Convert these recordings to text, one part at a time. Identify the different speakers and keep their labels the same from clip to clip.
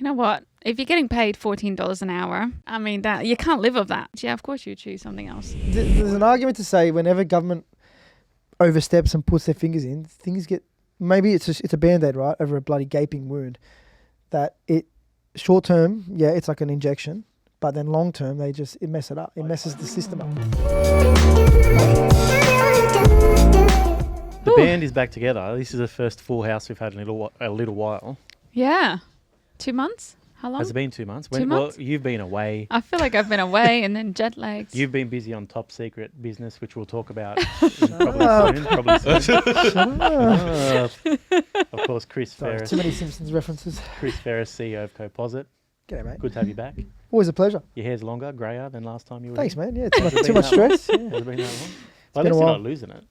Speaker 1: You know what? If you're getting paid $14 an hour, I mean, that you can't live off that. Yeah, of course you choose something else.
Speaker 2: There's an argument to say whenever government oversteps and puts their fingers in, things get... Maybe it's a Band-Aid, right, over a bloody gaping wound. That it... Short term, yeah, it's like an injection. But then long term, it mess it up. It messes the system up.
Speaker 3: The band is back together. This is the first full house we've had in a little while.
Speaker 1: Yeah. 2 months? How long?
Speaker 3: Has it been 2 months?
Speaker 1: 2 months?
Speaker 3: Well, you've been away.
Speaker 1: I feel like I've been away and then jet lagged.
Speaker 3: You've been busy on top secret business, which we'll talk about probably soon. Of course, Chris Ferris.
Speaker 2: Too many Simpsons references.
Speaker 3: Chris Ferris, CEO of Composite.
Speaker 2: G'day, mate.
Speaker 3: Good to have you back.
Speaker 2: Always a pleasure.
Speaker 3: Your hair's longer, greyer than last time you were
Speaker 2: Thanks,
Speaker 3: here.
Speaker 2: man. Yeah, too much stress.
Speaker 3: Has it been that long? Well, at least
Speaker 2: been a
Speaker 3: you're
Speaker 2: while.
Speaker 3: not losing it.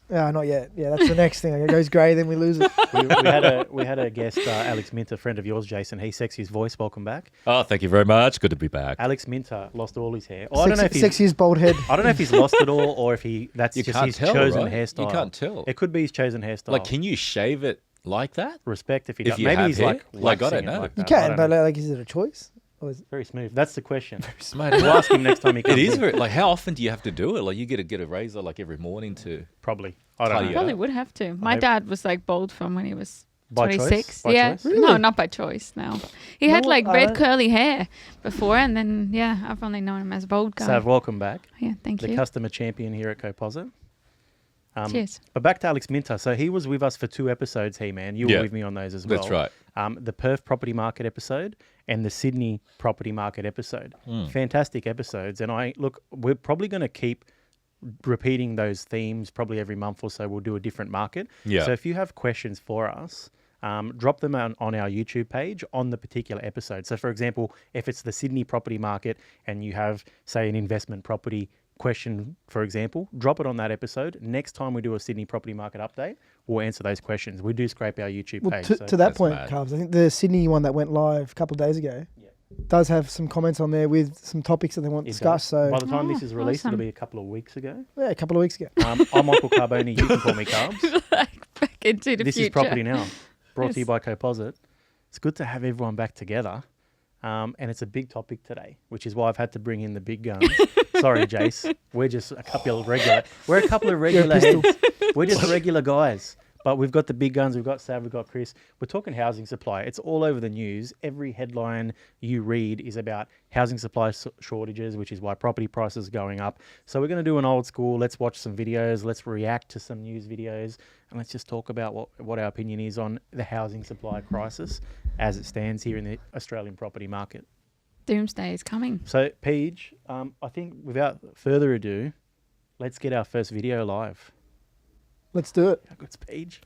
Speaker 2: Not yet. Yeah, that's the next thing. It goes grey, then we lose it.
Speaker 3: we had a guest, Alex Minter, friend of yours, Jason. He's Sexy's voice. Welcome back.
Speaker 4: Oh, thank you very much. Good to be back.
Speaker 3: Alex Minter lost all his hair.
Speaker 2: Sexiest bald head.
Speaker 3: I don't know if he's lost it all or if that's
Speaker 4: You
Speaker 3: just
Speaker 4: can't
Speaker 3: his
Speaker 4: tell,
Speaker 3: chosen
Speaker 4: right?
Speaker 3: hairstyle.
Speaker 4: You can't tell.
Speaker 3: It could be his chosen hairstyle.
Speaker 4: Like, can you shave it like that?
Speaker 3: Respect if he
Speaker 4: If
Speaker 3: does.
Speaker 4: you
Speaker 3: Maybe
Speaker 4: have
Speaker 3: he's
Speaker 4: hair?
Speaker 3: like
Speaker 4: Like, I
Speaker 3: waxing
Speaker 4: don't
Speaker 3: it
Speaker 4: know.
Speaker 3: like
Speaker 2: You
Speaker 3: that. I
Speaker 2: can,
Speaker 3: don't
Speaker 2: but
Speaker 3: know.
Speaker 2: like, is it a choice? Or is it...
Speaker 3: Very smooth. That's the question.
Speaker 4: Mate,
Speaker 3: We'll ask him next time he comes.
Speaker 4: it is
Speaker 3: in.
Speaker 4: very, like, how often do you have to do it? Like, you get a razor like every morning to...
Speaker 3: Probably. I don't
Speaker 4: Tidy
Speaker 3: know.
Speaker 4: it
Speaker 1: Probably
Speaker 4: up.
Speaker 1: would have to. My
Speaker 3: hope-
Speaker 1: dad was like bald from when he was
Speaker 3: By choice?
Speaker 1: 26.
Speaker 3: By
Speaker 1: Yeah.
Speaker 3: choice?
Speaker 1: No,
Speaker 2: Really?
Speaker 1: not by choice. No. He
Speaker 2: No,
Speaker 1: had like
Speaker 2: I
Speaker 1: red
Speaker 2: don't-
Speaker 1: curly hair before, and then I've only known him as a bald guy.
Speaker 3: Sav, welcome back.
Speaker 1: Yeah, thank
Speaker 3: The
Speaker 1: you.
Speaker 3: customer champion here at Composite.
Speaker 1: Cheers.
Speaker 3: But back to Alex Minter. So he was with us for 2 episodes, man. You were
Speaker 4: Yeah.
Speaker 3: with me on those as well.
Speaker 4: That's right.
Speaker 3: The Perth property market episode and the Sydney property market episode. Fantastic episodes. And we're probably going to keep repeating those themes probably every month or so. We'll do a different market.
Speaker 4: Yeah.
Speaker 3: So if you have questions for us, drop them on our YouTube page on the particular episode. So for example, if it's the Sydney property market and you have, say, an investment property question, for example, drop it on that episode. Next time we do a Sydney property market update, we'll answer those questions. We do scrape our YouTube
Speaker 2: Well,
Speaker 3: page.
Speaker 2: to that
Speaker 4: That's
Speaker 2: point,
Speaker 4: mad.
Speaker 2: Carbs, I think the Sydney one that went live a couple of days ago does have some comments on there with some topics that they want
Speaker 3: It
Speaker 2: discussed.
Speaker 3: does.
Speaker 2: So,
Speaker 3: By the time this is released,
Speaker 1: awesome.
Speaker 3: it'll be a couple of weeks ago.
Speaker 2: yeah, a couple of weeks ago.
Speaker 3: I'm Michael Carboni. You can call me Carbs.
Speaker 1: Back into the
Speaker 3: This
Speaker 1: future.
Speaker 3: is Property Now, brought to you
Speaker 1: Yes.
Speaker 3: by Composite. It's good to have everyone back together. And it's a big topic today, which is why I've had to bring in the big guns. Sorry, Jace. We're just a couple of regular. We're a couple of regular heads. We're just regular guys. But we've got the big guns. We've got Sav. We've got Chris. We're talking housing supply. It's all over the news. Every headline you read is about housing supply shortages, which is why property prices are going up. So we're going to do an old school. Let's watch some videos. Let's react to some news videos. And let's just talk about what our opinion is on the housing supply crisis as it stands here in the Australian property market.
Speaker 1: Doomsday is coming.
Speaker 3: So, Paige, I think without further ado, let's get our first video live.
Speaker 2: Let's do it.
Speaker 3: How good's Paige?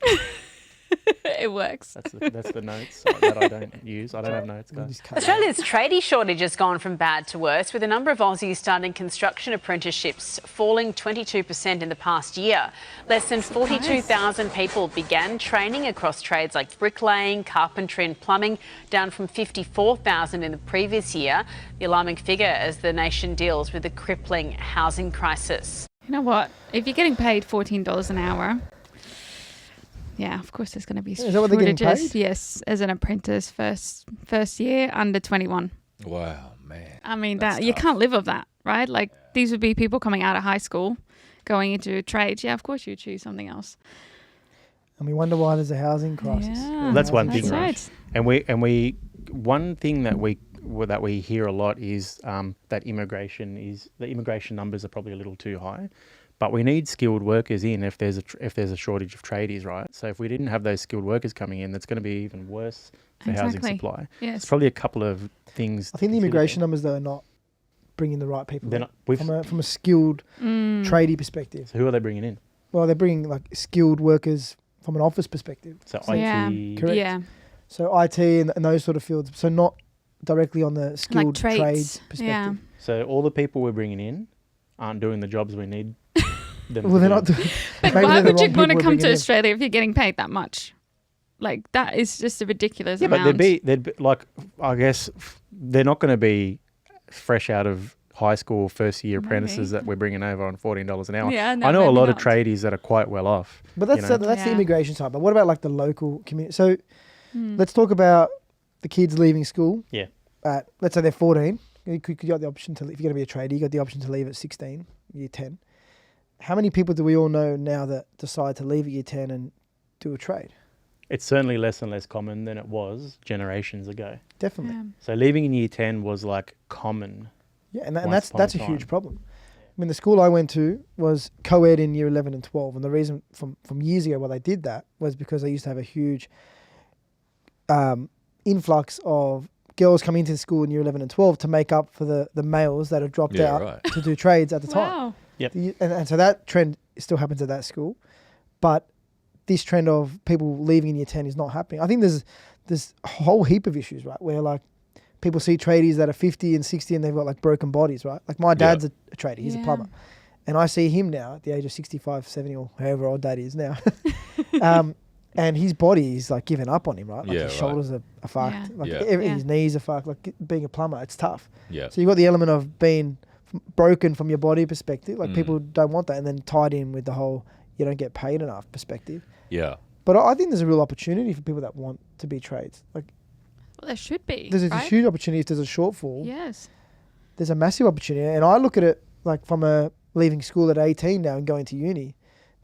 Speaker 1: It works.
Speaker 3: That's the notes that I don't use. I don't have notes,
Speaker 2: We'll
Speaker 3: guys.
Speaker 2: just cut it.
Speaker 5: Australia's tradie shortage has gone from bad to worse, with a number of Aussies starting construction apprenticeships falling 22% in the past year. Less than 42,000 people began training across trades like bricklaying, carpentry and plumbing, down from 54,000 in the previous year. The alarming figure as the nation deals with the crippling housing crisis.
Speaker 1: You know what? If you're getting paid $14 an hour, yeah, of course there's going to be
Speaker 2: Is that what they're getting
Speaker 1: shortages.
Speaker 2: paid?
Speaker 1: Yes, as an apprentice, first year, under 21.
Speaker 4: Wow, man.
Speaker 1: I mean,
Speaker 4: That's
Speaker 1: you
Speaker 4: tough.
Speaker 1: can't live off that, right? Like, these would be people coming out of high school, going into trades. Yeah, of course you choose something else.
Speaker 2: And we wonder why there's a housing crisis.
Speaker 1: Yeah,
Speaker 3: Well, that's one
Speaker 2: Housing
Speaker 3: thing,
Speaker 1: that's
Speaker 3: right?
Speaker 1: right.
Speaker 3: And we one thing that we hear a lot is that the immigration numbers are probably a little too high. But we need skilled workers in if there's a shortage of tradies, right? So if we didn't have those skilled workers coming in, that's going to be even worse for housing
Speaker 1: Exactly.
Speaker 3: supply.
Speaker 1: Yes.
Speaker 3: It's probably a couple of things.
Speaker 2: I think the immigration numbers, though, are not bringing the right people
Speaker 3: They're
Speaker 2: in.
Speaker 3: not.
Speaker 2: From a skilled
Speaker 1: Mm.
Speaker 2: tradie perspective.
Speaker 3: So who are they bringing in?
Speaker 2: Well, they're bringing like skilled workers from an office perspective.
Speaker 3: So
Speaker 1: So, yeah.
Speaker 3: IT.
Speaker 2: Correct.
Speaker 1: Yeah.
Speaker 2: So IT and those sort of fields. So not directly on the skilled
Speaker 1: trades.
Speaker 2: trades perspective.
Speaker 1: Yeah.
Speaker 3: So all the people we're bringing in aren't doing the jobs we need them
Speaker 2: Well,
Speaker 3: to
Speaker 2: they're
Speaker 3: do.
Speaker 2: not doing.
Speaker 1: But
Speaker 2: maybe
Speaker 1: why
Speaker 2: they're the
Speaker 1: would you
Speaker 2: wrong
Speaker 1: want to
Speaker 2: people
Speaker 1: come
Speaker 2: we're
Speaker 1: to
Speaker 2: bringing in.
Speaker 1: Australia if you're getting paid that much? Like, that is just a ridiculous
Speaker 3: Yeah,
Speaker 1: amount.
Speaker 3: but they'd be like, I guess they're not going to be fresh out of high school first year apprentices
Speaker 1: Maybe.
Speaker 3: that we're bringing over on $14 an hour.
Speaker 1: Yeah, no,
Speaker 3: I know a
Speaker 1: maybe
Speaker 3: lot
Speaker 1: not.
Speaker 3: of tradies that are quite well off.
Speaker 2: But that's
Speaker 3: you know.
Speaker 2: that's the
Speaker 1: Yeah.
Speaker 2: immigration side. But what about like the local community? So
Speaker 1: Hmm.
Speaker 2: let's talk about the kids leaving school.
Speaker 3: Yeah.
Speaker 2: At, let's say they're 14. You got the option to, if you're going to be a tradie, you got the option to leave at 16, year 10. How many people do we all know now that decide to leave at year 10 and do a trade?
Speaker 3: It's certainly less and less common than it was generations ago.
Speaker 2: Definitely.
Speaker 1: Yeah.
Speaker 3: So leaving in year 10 was like common.
Speaker 2: Yeah, and
Speaker 3: Once upon
Speaker 2: that's
Speaker 3: a
Speaker 2: a huge
Speaker 3: time.
Speaker 2: problem. I mean, the school I went to was co-ed in year 11 and 12, and the reason from years ago why they did that was because they used to have a huge influx of girls coming into the school in year 11 and 12 to make up for the males that have dropped
Speaker 4: Yeah,
Speaker 2: out
Speaker 4: right.
Speaker 2: to do trades at the time.
Speaker 1: Wow.
Speaker 3: Yep.
Speaker 2: And so that trend still happens at that school, but this trend of people leaving in year 10 is not happening. I think there's a whole heap of issues, right, where like people see tradies that are 50 and 60 and they've got like broken bodies, right? Like my dad's a tradie, he's a
Speaker 1: Yeah.
Speaker 2: plumber. And I see him now at the age of 65, 70 or however old dad is now. And his body is like giving up on him, right? Like
Speaker 4: Yeah,
Speaker 2: his
Speaker 4: right.
Speaker 2: shoulders are fucked.
Speaker 1: Yeah.
Speaker 2: Like
Speaker 4: Yeah.
Speaker 2: his knees are fucked. Like being a plumber, it's tough.
Speaker 4: Yeah.
Speaker 2: So you've got the element of being broken from your body perspective. Like
Speaker 4: Mm.
Speaker 2: people don't want that. And then tied in with the whole you don't get paid enough perspective.
Speaker 4: Yeah.
Speaker 2: But I think there's a real opportunity for people that want to be trades. Like
Speaker 1: Well, there should be.
Speaker 2: there's a
Speaker 1: right?
Speaker 2: huge opportunity if there's a shortfall.
Speaker 1: Yes.
Speaker 2: There's a massive opportunity. And I look at it like from a leaving school at 18 now and going to uni.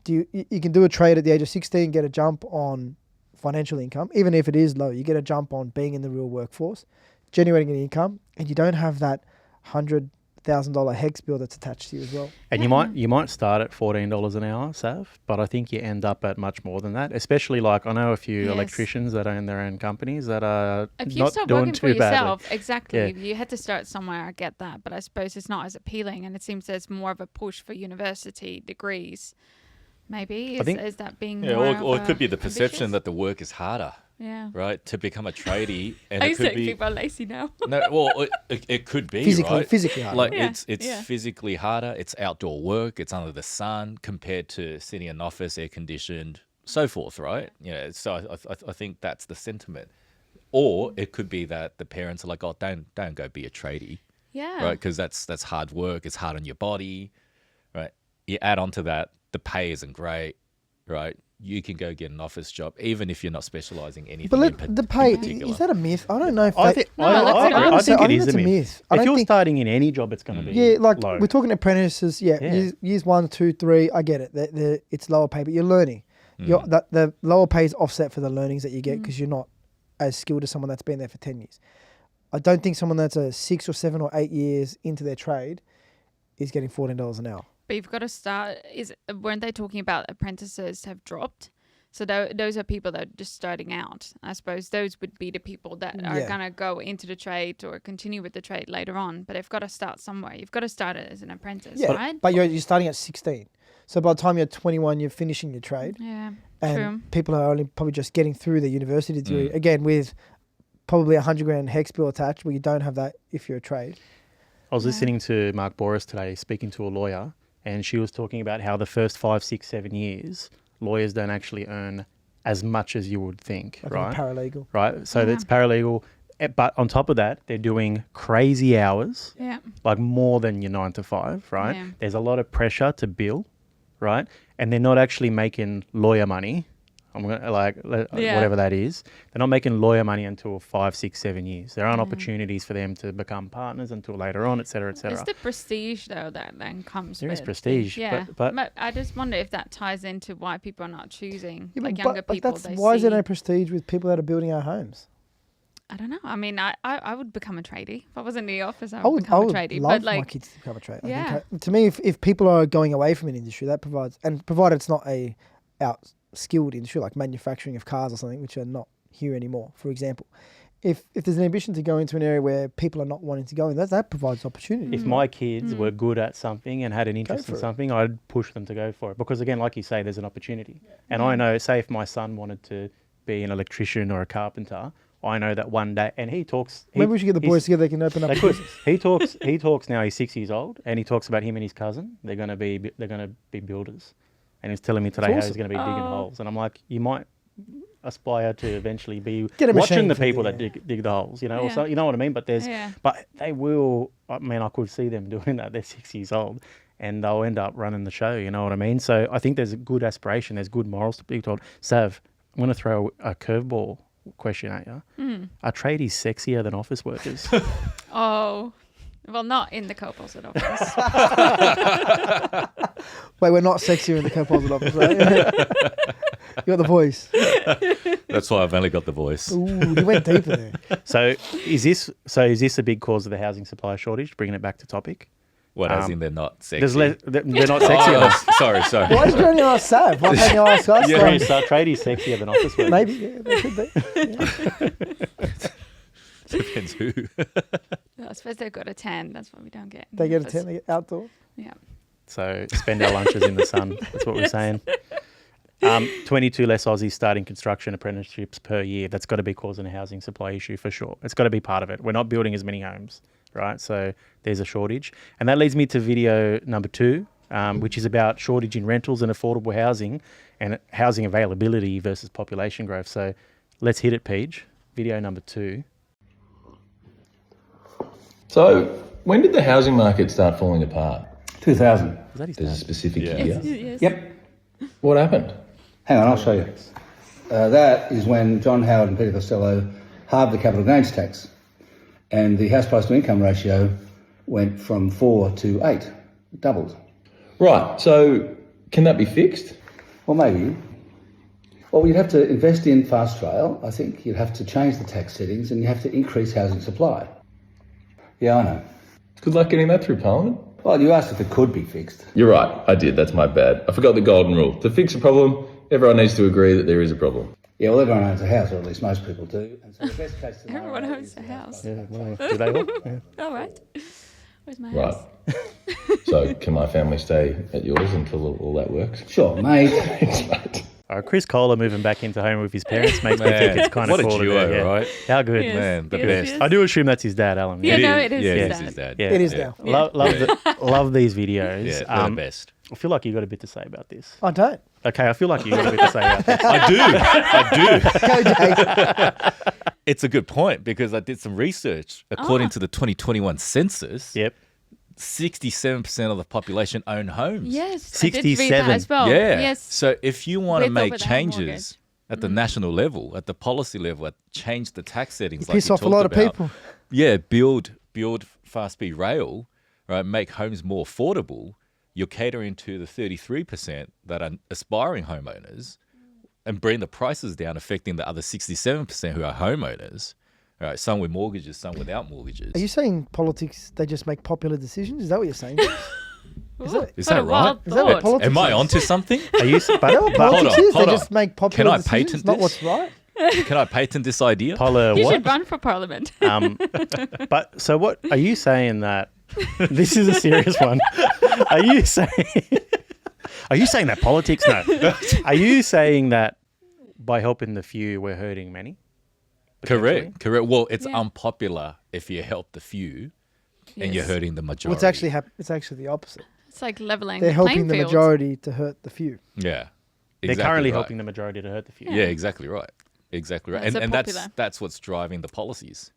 Speaker 2: You can do a trade at the age of 16, get a jump on financial income, even if it is low. You get a jump on being in the real workforce, generating an income, and you don't have that $100,000 hex bill that's attached to you as well.
Speaker 3: And you might start at $14 an hour, Sav, but I think you end up at much more than that. Especially like I know a few
Speaker 1: Yes.
Speaker 3: electricians that own their own companies that are
Speaker 1: If you
Speaker 3: not
Speaker 1: start
Speaker 3: doing
Speaker 1: working for
Speaker 3: too badly.
Speaker 1: yourself, exactly.
Speaker 3: Yeah.
Speaker 1: You had to start somewhere. I get that, but I suppose it's not as appealing, and it seems there's more of a push for university degrees. Maybe
Speaker 3: think-
Speaker 1: is that being
Speaker 4: Yeah,
Speaker 1: more
Speaker 4: or
Speaker 1: of
Speaker 4: it could be the
Speaker 1: ambitious?
Speaker 4: perception that the work is harder,
Speaker 1: Yeah.
Speaker 4: right? To become a tradie, and
Speaker 1: I
Speaker 4: it
Speaker 1: used to
Speaker 4: could
Speaker 1: think
Speaker 4: be
Speaker 1: people are lazy now.
Speaker 4: no. Well, it could be
Speaker 2: Physically
Speaker 4: right?
Speaker 2: hard.
Speaker 4: Like
Speaker 1: Yeah,
Speaker 4: it's
Speaker 1: yeah.
Speaker 4: physically harder. It's outdoor work. It's under the sun compared to sitting in an office, air conditioned, so forth, right? Yeah. So I think that's the sentiment. Or it could be that the parents are like, oh, don't go be a tradie,
Speaker 1: Yeah.
Speaker 4: right? Because that's hard work. It's hard on your body, right? You add on to that, the pay isn't great, right? You can go get an office job, even if you're not specializing anything.
Speaker 2: But the pay,
Speaker 4: in particular.
Speaker 2: is that a myth? I don't know if
Speaker 3: I
Speaker 2: that-
Speaker 3: think
Speaker 1: No, let's not.
Speaker 3: I think it is
Speaker 2: that's
Speaker 3: a myth.
Speaker 2: I
Speaker 3: If
Speaker 2: don't
Speaker 3: you're
Speaker 2: think-
Speaker 3: starting in any job, it's going to be
Speaker 2: Yeah, like
Speaker 3: low.
Speaker 2: we're talking apprentices. Yeah,
Speaker 3: Yeah.
Speaker 2: Years 1, 2, 3. I get it. It's lower pay, but you're learning. The lower pay is offset for the learnings that you get because you're not as skilled as someone that's been there for 10 years. I don't think someone that's 6 or 7 or 8 years into their trade is getting $14 an hour.
Speaker 1: But you've got to start. Weren't they talking about apprentices have dropped? So those are people that are just starting out. I suppose those would be the people that are
Speaker 2: Yeah.
Speaker 1: going to go into the trade or continue with the trade later on. But they've got to start somewhere. You've got to start it as an apprentice,
Speaker 2: Yeah,
Speaker 1: right?
Speaker 2: but you're starting at 16. So by the time you're 21, you're finishing your trade.
Speaker 1: Yeah,
Speaker 2: And
Speaker 1: true.
Speaker 2: people are only probably just getting through the university degree, again, with probably $100,000 hex bill attached, where you don't have that if you're a trade.
Speaker 3: I was listening to Mark Boris today speaking to a lawyer, and she was talking about how the first 5, 6, 7 years, lawyers don't actually earn as much as you would think,
Speaker 2: Like
Speaker 3: right?
Speaker 2: a paralegal.
Speaker 3: Right. So that's paralegal. But on top of that, they're doing crazy hours,
Speaker 1: Yeah.
Speaker 3: like more than your 9 to 5, right?
Speaker 1: Yeah.
Speaker 3: There's a lot of pressure to bill, right? And they're not actually making lawyer money. I'm gonna
Speaker 1: Yeah.
Speaker 3: whatever that is. They're not making lawyer money until 5, 6, 7 years. There aren't opportunities for them to become partners until later on, et cetera, et cetera.
Speaker 1: It's the prestige, though, that then comes
Speaker 3: There
Speaker 1: with
Speaker 3: is prestige,
Speaker 1: Yeah.
Speaker 3: but
Speaker 1: I just wonder if that ties into why people are not choosing,
Speaker 2: Yeah,
Speaker 1: like
Speaker 2: but
Speaker 1: younger people.
Speaker 2: that's
Speaker 1: they
Speaker 2: why is there
Speaker 1: see-
Speaker 2: no prestige with people that are building our homes?
Speaker 1: I don't know. I mean, I would become a tradie. If I was in the office, I
Speaker 2: I
Speaker 1: would
Speaker 2: would
Speaker 1: become a
Speaker 2: love
Speaker 1: tradie.
Speaker 2: my
Speaker 1: But like,
Speaker 2: kids to become a trade.
Speaker 1: Yeah.
Speaker 2: To me, if people are going away from an industry, that provides, and provided it's not a out-skilled industry like manufacturing of cars or something, which are not here anymore, for example. If there's an ambition to go into an area where people are not wanting to go in, that provides opportunity.
Speaker 3: if my kids were good at something and had an interest
Speaker 2: for
Speaker 3: in
Speaker 2: it.
Speaker 3: something, I'd push them to go for it. Because again, like you say, there's an opportunity. And I know, say if my son wanted to be an electrician or a carpenter, I know that one day, and he talks.
Speaker 2: Maybe we should get the boys together. They can open up.
Speaker 3: They
Speaker 2: a
Speaker 3: could.
Speaker 2: business.
Speaker 3: He talks now. He's 6 years old, and he talks about him and his cousin. They're gonna be builders, and he's telling me today how he's
Speaker 2: awesome.
Speaker 3: gonna be digging holes. And I'm like, you might aspire to eventually be
Speaker 2: Get a
Speaker 3: watching
Speaker 2: machine
Speaker 3: the
Speaker 2: for you,
Speaker 3: people that
Speaker 2: yeah.
Speaker 3: dig the holes, you know. Or
Speaker 1: Yeah.
Speaker 3: so, you know what I mean? But
Speaker 1: Yeah.
Speaker 3: but they will. I mean, I could see them doing that. They're 6 years old, and they'll end up running the show. You know what I mean? So I think there's a good aspiration. There's good morals to be told. Sav, I'm gonna throw a curveball question at you. Are tradies sexier than office workers?
Speaker 1: Oh, well, not in the co-opposite office.
Speaker 2: Wait, we're not sexier in the co-opposite office, right? You got the voice.
Speaker 4: That's why I've only got the voice.
Speaker 2: Ooh, you went deeper there.
Speaker 3: So is this a big cause of the housing supply shortage? Bringing it back to topic.
Speaker 4: What, as in they're not sexy?
Speaker 3: They're not sexy enough.
Speaker 4: Sorry.
Speaker 2: Why did you only ask Sav? Why can't you ask us?
Speaker 3: Tradies sexier than office workers.
Speaker 2: Maybe, yeah, they should be.
Speaker 4: Depends who.
Speaker 1: I suppose they've got a tan. That's what we don't get. in
Speaker 2: They
Speaker 1: the
Speaker 2: get a
Speaker 1: office.
Speaker 2: 10, they get outdoor.
Speaker 1: Yeah.
Speaker 3: So spend our lunches in the sun. That's what we're saying. 22 less Aussies starting construction apprenticeships per year. That's got to be causing a housing supply issue for sure. It's got to be part of it. We're not building as many homes, right? So there's a shortage. And that leads me to video number 2, which is about shortage in rentals and affordable housing and housing availability versus population growth. So let's hit it, Peach. Video number 2.
Speaker 6: So, when did the housing market start falling apart?
Speaker 7: 2000.
Speaker 3: Is that his
Speaker 6: There's a
Speaker 3: dad?
Speaker 6: specific
Speaker 4: Yeah.
Speaker 6: year.
Speaker 1: Yes.
Speaker 7: Yep.
Speaker 6: What happened?
Speaker 7: Hang on, I'll show you. That is when John Howard and Peter Costello halved the capital gains tax, and the house price to income ratio went from 4 to 8. It doubled.
Speaker 6: Right, so can that be fixed?
Speaker 7: Well, maybe. Well, you'd have to invest in fast rail, I think. You'd have to change the tax settings, and you have to increase housing supply. Yeah, I know.
Speaker 6: Good luck getting that through Parliament.
Speaker 7: Well, you asked if it could be fixed.
Speaker 6: You're right, I did, that's my bad. I forgot the golden rule. To fix a problem, everyone needs to agree that there is a problem.
Speaker 7: Yeah, well, everyone owns a house, or at least most people do. And so the best case scenario
Speaker 1: Everyone owns
Speaker 7: is
Speaker 1: a
Speaker 7: the
Speaker 1: house.
Speaker 7: price-
Speaker 3: Yeah, well, do they all? Yeah.
Speaker 1: All right. Where's my
Speaker 6: Right.
Speaker 1: house?
Speaker 6: So, can my family stay at yours until all that works?
Speaker 7: Sure, mate.
Speaker 6: Thanks, mate.
Speaker 3: Chris Kohler moving back into home with his parents makes me think it's kind of
Speaker 4: what a
Speaker 3: cool.
Speaker 4: duo, right?
Speaker 3: How good.
Speaker 1: Yes.
Speaker 4: Man, the
Speaker 1: Yes,
Speaker 4: best.
Speaker 1: yes.
Speaker 3: I do assume that's his dad, Alan.
Speaker 1: Yeah, no, it is
Speaker 4: Yeah,
Speaker 1: his
Speaker 4: it's
Speaker 1: dad.
Speaker 4: his dad.
Speaker 3: Yeah.
Speaker 2: It is
Speaker 3: Yeah.
Speaker 2: now.
Speaker 3: Love these videos.
Speaker 4: Yeah, they're the best.
Speaker 3: I feel like you got a bit to say about this.
Speaker 2: I don't.
Speaker 3: Okay, I feel like you got a bit to say about this.
Speaker 4: I do.
Speaker 2: Go, Jake.
Speaker 4: It's a good point because I did some research. According to the 2021 census,
Speaker 3: Yep.
Speaker 4: 67% of the population own homes.
Speaker 1: Yes. I did read
Speaker 3: 67.
Speaker 1: that as well.
Speaker 4: Yeah.
Speaker 1: Yes.
Speaker 4: So if you want to
Speaker 1: With or
Speaker 4: make
Speaker 1: without a mortgage.
Speaker 4: changes at the national level, at the policy level, change the tax settings, like
Speaker 2: Piss
Speaker 4: you
Speaker 2: off a lot of
Speaker 4: talked about.
Speaker 2: people.
Speaker 4: Yeah, build fast speed rail, right? Make homes more affordable. You're catering to the 33% that are aspiring homeowners, and bring the prices down, affecting the other 67% who are homeowners. Right, some with mortgages, some without mortgages.
Speaker 2: Are you saying politics, they just make popular decisions? Is that what you're saying?
Speaker 4: Is
Speaker 1: What
Speaker 4: that
Speaker 1: a
Speaker 4: right?
Speaker 1: wild
Speaker 2: Is that what
Speaker 1: thought.
Speaker 2: politics
Speaker 4: Am I
Speaker 2: is?
Speaker 4: onto something?
Speaker 3: Are you?
Speaker 2: Is that what politics is? They just make popular
Speaker 4: Can I
Speaker 2: decisions,
Speaker 4: patent
Speaker 2: not
Speaker 4: this?
Speaker 2: what's right.
Speaker 4: Can I patent this idea?
Speaker 3: Polar
Speaker 1: You
Speaker 3: what?
Speaker 1: should run for parliament.
Speaker 3: But so what are you saying that this is a serious one? Are you saying that politics? No. Are you saying that by helping the few we're hurting many?
Speaker 4: Correct. Well, it's
Speaker 1: Yeah.
Speaker 4: unpopular if you help the few and you're
Speaker 1: Yes.
Speaker 4: hurting the majority.
Speaker 2: Well, it's actually the opposite.
Speaker 1: It's like leveling
Speaker 2: They're
Speaker 1: the
Speaker 2: helping
Speaker 1: playing
Speaker 2: the
Speaker 1: field.
Speaker 2: majority to hurt the few.
Speaker 4: Yeah.
Speaker 3: They're
Speaker 4: Exactly
Speaker 3: currently
Speaker 4: right.
Speaker 3: helping the majority to hurt the few.
Speaker 4: Yeah, exactly right. Exactly right.
Speaker 1: That's
Speaker 4: And
Speaker 1: so
Speaker 4: that's
Speaker 1: popular.
Speaker 4: that's what's driving the policies.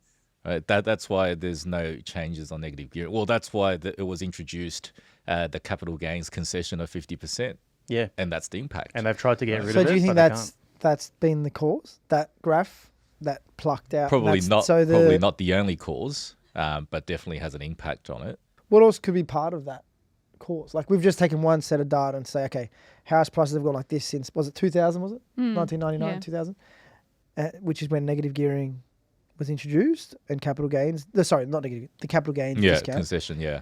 Speaker 4: Right? That's why there's no changes on negative gearing. Well, that's why it was introduced the capital gains concession of 50%,
Speaker 3: Yeah.
Speaker 4: and that's the impact.
Speaker 3: And they've tried to get rid
Speaker 2: So
Speaker 3: of it.
Speaker 2: do you think
Speaker 3: but they
Speaker 2: that's been the cause? That graph that plucked out?
Speaker 4: probably
Speaker 2: that's-
Speaker 4: not.
Speaker 2: So
Speaker 4: Probably not the only cause, but definitely has an impact on it.
Speaker 2: What else could be part of that cause? Like we've just taken one set of data and say, okay, house prices have gone like this since, was it 2000, was it? 1999,
Speaker 1: yeah.
Speaker 2: 2000? Which is when negative gearing was introduced and capital gains, sorry, not negative, the capital gains
Speaker 4: Yeah,
Speaker 2: discount.
Speaker 4: concession. Yeah.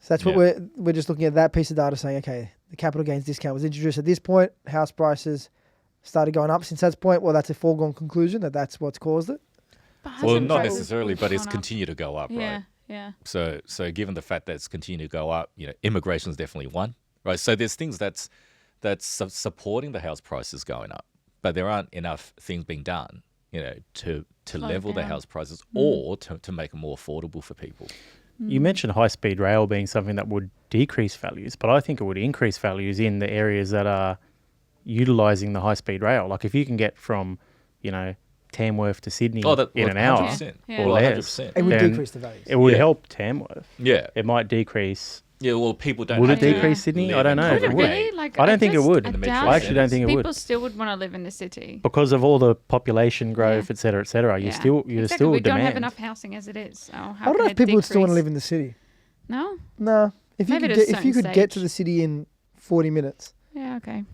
Speaker 2: So that's what
Speaker 4: Yeah.
Speaker 2: we're just looking at that piece of data saying, okay, the capital gains discount was introduced at this point, house prices started going up since that point. Well, that's a foregone conclusion that that's what's caused it.
Speaker 1: But
Speaker 4: Well,
Speaker 1: hasn't
Speaker 4: not
Speaker 1: prices
Speaker 4: necessarily, but it's
Speaker 1: gone up?
Speaker 4: continued to go up,
Speaker 1: Yeah,
Speaker 4: right?
Speaker 1: yeah.
Speaker 4: So given the fact that it's continued to go up, immigration is definitely one, right? So there's things that's supporting the house prices going up, but there aren't enough things being done, to
Speaker 1: Slow
Speaker 4: level the
Speaker 1: down.
Speaker 4: house prices or to make it more affordable for people.
Speaker 3: You mentioned high-speed rail being something that would decrease values, but I think it would increase values in the areas that are utilising the high-speed rail. Like if you can get from, Tamworth to Sydney in an hour
Speaker 4: 100%.
Speaker 1: Yeah.
Speaker 3: or
Speaker 4: Well,
Speaker 3: less,
Speaker 4: 100%.
Speaker 2: It would
Speaker 3: then
Speaker 2: decrease the values.
Speaker 3: it would
Speaker 4: Yeah.
Speaker 3: help Tamworth.
Speaker 4: Yeah.
Speaker 3: It might decrease
Speaker 4: Yeah, well, people don't.
Speaker 3: Would
Speaker 4: have
Speaker 3: it
Speaker 4: to
Speaker 3: decrease Sydney? I
Speaker 4: live
Speaker 3: don't know
Speaker 4: and
Speaker 3: if it
Speaker 1: Would it
Speaker 3: would.
Speaker 1: really? Like,
Speaker 3: I don't think it would.
Speaker 4: In the
Speaker 1: I
Speaker 4: metro
Speaker 1: doubt
Speaker 3: I actually don't
Speaker 1: it.
Speaker 3: think it would.
Speaker 1: People still would want to live in the city.
Speaker 3: Because of all the population growth,
Speaker 1: Yeah.
Speaker 3: et cetera, et cetera. You
Speaker 1: Yeah.
Speaker 3: still
Speaker 1: Exactly. We
Speaker 3: demand.
Speaker 1: don't have enough housing as it is. So how
Speaker 2: I don't know
Speaker 1: can
Speaker 2: if people
Speaker 1: it
Speaker 2: would still want to
Speaker 1: decrease?
Speaker 2: live in the city.
Speaker 1: No.
Speaker 2: No, if you
Speaker 1: Maybe
Speaker 2: could
Speaker 1: at a
Speaker 2: get, if you
Speaker 1: certain
Speaker 2: could get to
Speaker 1: stage.
Speaker 2: the city in 40 minutes
Speaker 1: Yeah. Okay.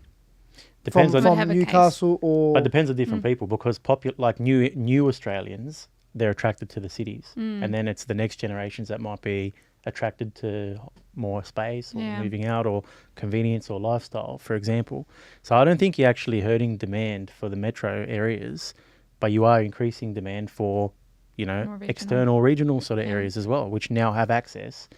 Speaker 3: Depends
Speaker 2: from,
Speaker 3: on,
Speaker 1: Would
Speaker 2: from
Speaker 1: have a case.
Speaker 2: Newcastle or
Speaker 3: but depends on different people because like new Australians, they're attracted to the cities, and then it's the next generations that might be attracted to more space or
Speaker 1: Yeah.
Speaker 3: moving out or convenience or lifestyle, for example. So I don't think you're actually hurting demand for the metro areas, but you are increasing demand for,
Speaker 1: More regional.
Speaker 3: external regional sort of
Speaker 1: Yeah.
Speaker 3: areas as well, which now have access